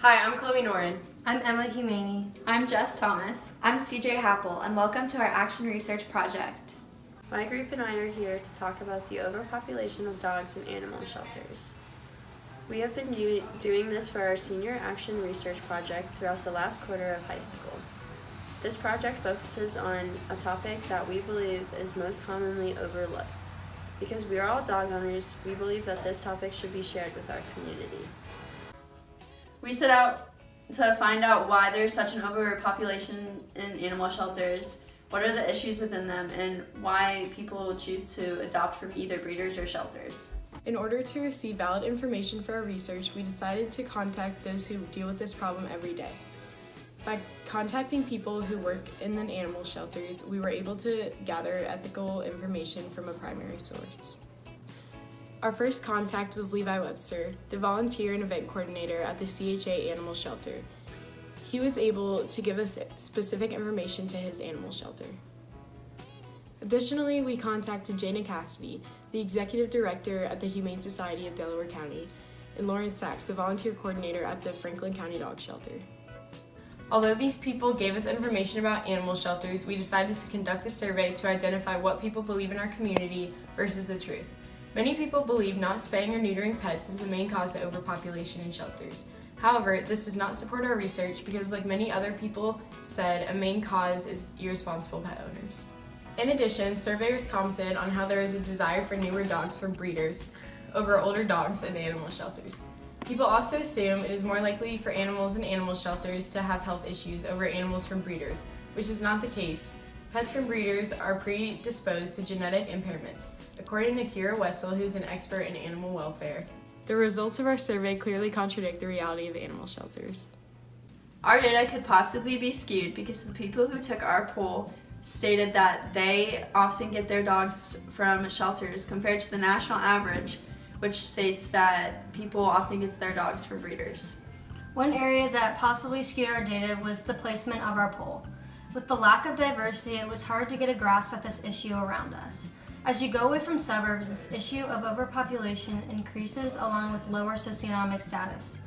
Hi, I'm Chloe Noren. I'm Emma Humani. I'm Jess Thomas. I'm CJ Happel, and welcome to our Action Research Project. My group and I are here to talk about the overpopulation of dogs in animal shelters. We have been doing this for our senior Action Research Project throughout the last quarter of high school. This project focuses on a topic that we believe is most commonly overlooked. Because we are all dog owners, we believe that this topic should be shared with our community. We set out to find out why there's such an overpopulation in animal shelters, what are the issues within them, and why people choose to adopt from either breeders or shelters. In order to receive valid information for our research, we decided to contact those who deal with this problem every day. By contacting people who work in the animal shelters, we were able to gather ethical information from a primary source. Our first contact was Levi Webster, the volunteer and event coordinator at the CHA Animal Shelter. He was able to give us specific information to his animal shelter. Additionally, we contacted Jana Cassidy, the executive director at the Humane Society of Delaware County, and Lawrence Sachs, the volunteer coordinator at the Franklin County Dog Shelter. Although these people gave us information about animal shelters, we decided to conduct a survey to identify what people believe in our community versus the truth. Many people believe not spaying or neutering pets is the main cause of overpopulation in shelters. However, this does not support our research because, like many other people said, a main cause is irresponsible pet owners. In addition, surveyors commented on how there is a desire for newer dogs from breeders over older dogs in animal shelters. People also assume it is more likely for animals in animal shelters to have health issues over animals from breeders, which is not the case. Pets from breeders are predisposed to genetic impairments, according to Kira Wetzel, who's an expert in animal welfare. The results of our survey clearly contradict the reality of animal shelters. Our data could possibly be skewed because the people who took our poll stated that they often get their dogs from shelters compared to the national average, which states that people often get their dogs from breeders. One area that possibly skewed our data was the placement of our poll. With the lack of diversity, it was hard to get a grasp at this issue around us. As you go away from suburbs, this issue of overpopulation increases along with lower socioeconomic status.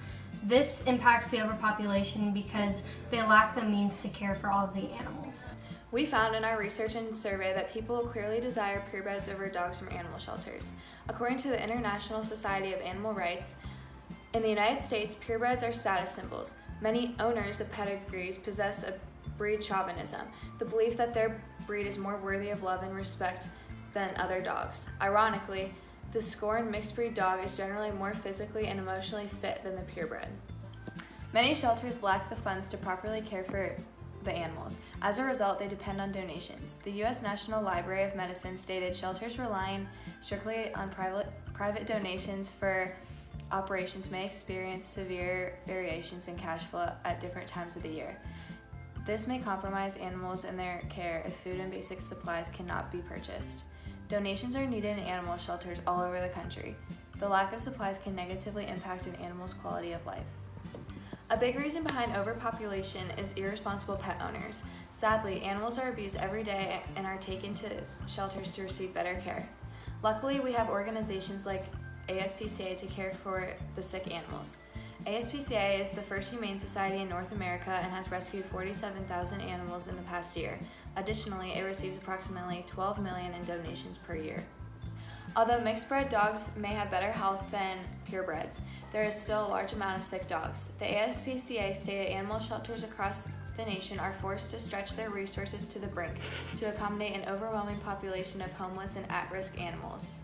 This impacts the overpopulation because they lack the means to care for all of the animals. We found in our research and survey that people clearly desire purebreds over dogs from animal shelters. According to the International Society of Animal Rights, in the United States, purebreds are status symbols. Many owners of pedigrees possess a breed chauvinism, the belief that their breed is more worthy of love and respect than other dogs. Ironically, the scorned mixed breed dog is generally more physically and emotionally fit than the purebred. Many shelters lack the funds to properly care for the animals. As a result, they depend on donations. The U.S. National Library of Medicine stated shelters relying strictly on private donations for operations may experience severe variations in cash flow at different times of the year. This may compromise animals in their care if food and basic supplies cannot be purchased. Donations are needed in animal shelters all over the country. The lack of supplies can negatively impact an animal's quality of life. A big reason behind overpopulation is irresponsible pet owners. Sadly, animals are abused every day and are taken to shelters to receive better care. Luckily, we have organizations like ASPCA to care for the sick animals. ASPCA is the first humane society in North America and has rescued 47,000 animals in the past year. Additionally, it receives approximately $12 million in donations per year. Although mixed-bred dogs may have better health than purebreds, there is still a large amount of sick dogs. The ASPCA stated animal shelters across the nation are forced to stretch their resources to the brink to accommodate an overwhelming population of homeless and at-risk animals.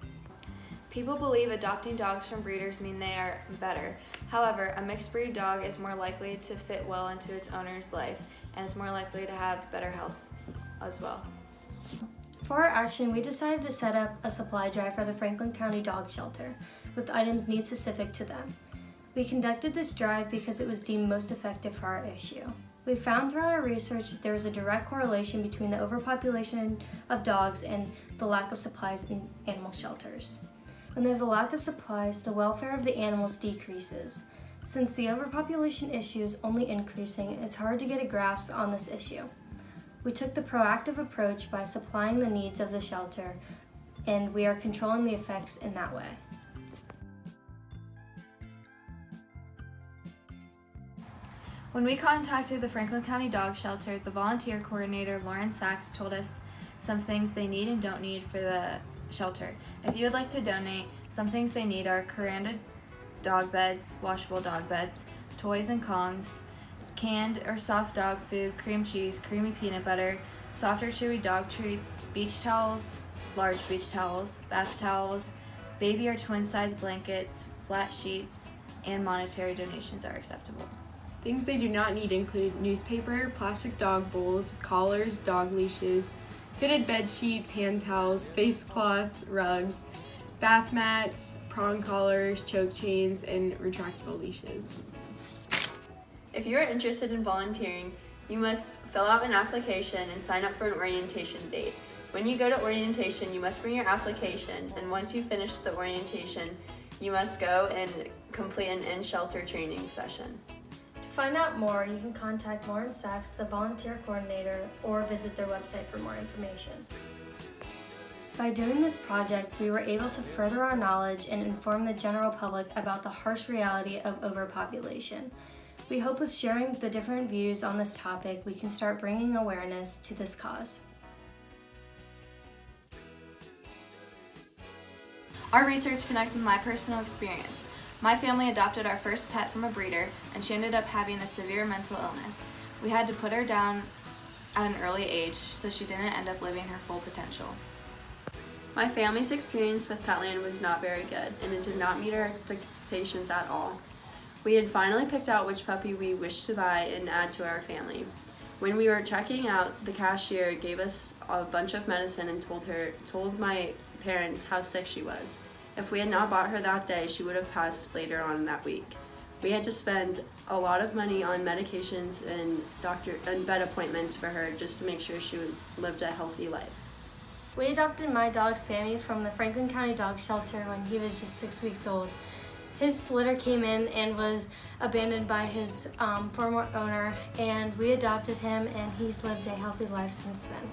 People believe adopting dogs from breeders mean they are better. However, a mixed breed dog is more likely to fit well into its owner's life and is more likely to have better health as well. For our action, we decided to set up a supply drive for the Franklin County Dog Shelter with items needs specific to them. We conducted this drive because it was deemed most effective for our issue. We found throughout our research that there was a direct correlation between the overpopulation of dogs and the lack of supplies in animal shelters. When there's a lack of supplies, the welfare of the animals decreases. Since the overpopulation issue is only increasing, it's hard to get a grasp on this issue. We took the proactive approach by supplying the needs of the shelter, and we are controlling the effects in that way. When we contacted the Franklin County Dog Shelter, the volunteer coordinator, Lauren Sachs, told us some things they need and don't need for the shelter. If you would like to donate, some things they need are Kuranda dog beds, washable dog beds, toys and Kongs, canned or soft dog food, cream cheese, creamy peanut butter, soft or chewy dog treats, beach towels, large beach towels, bath towels, baby or twin size blankets, flat sheets, and monetary donations are acceptable. Things they do not need include newspaper, plastic dog bowls, collars, dog leashes, fitted bed sheets, hand towels, face cloths, rugs, bath mats, prong collars, choke chains, and retractable leashes. If you are interested in volunteering, you must fill out an application and sign up for an orientation date. When you go to orientation, you must bring your application, and once you finish the orientation, you must go and complete an in-shelter training session. To find out more, you can contact Lauren Sachs, the volunteer coordinator, or visit their website for more information. By doing this project, we were able to further our knowledge and inform the general public about the harsh reality of overpopulation. We hope with sharing the different views on this topic, we can start bringing awareness to this cause. Our research connects with my personal experience. My family adopted our first pet from a breeder, and she ended up having a severe mental illness. We had to put her down at an early age so she didn't end up living her full potential. My family's experience with Petland was not very good, and it did not meet our expectations at all. We had finally picked out which puppy we wished to buy and add to our family. When we were checking out, the cashier gave us a bunch of medicine and told my parents how sick she was. If we had not bought her that day, she would have passed later on that week. We had to spend a lot of money on medications and doctor and vet appointments for her just to make sure she lived a healthy life. We adopted my dog Sammy from the Franklin County Dog Shelter when he was just 6 weeks old. His litter came in and was abandoned by his former owner, and we adopted him, and he's lived a healthy life since then.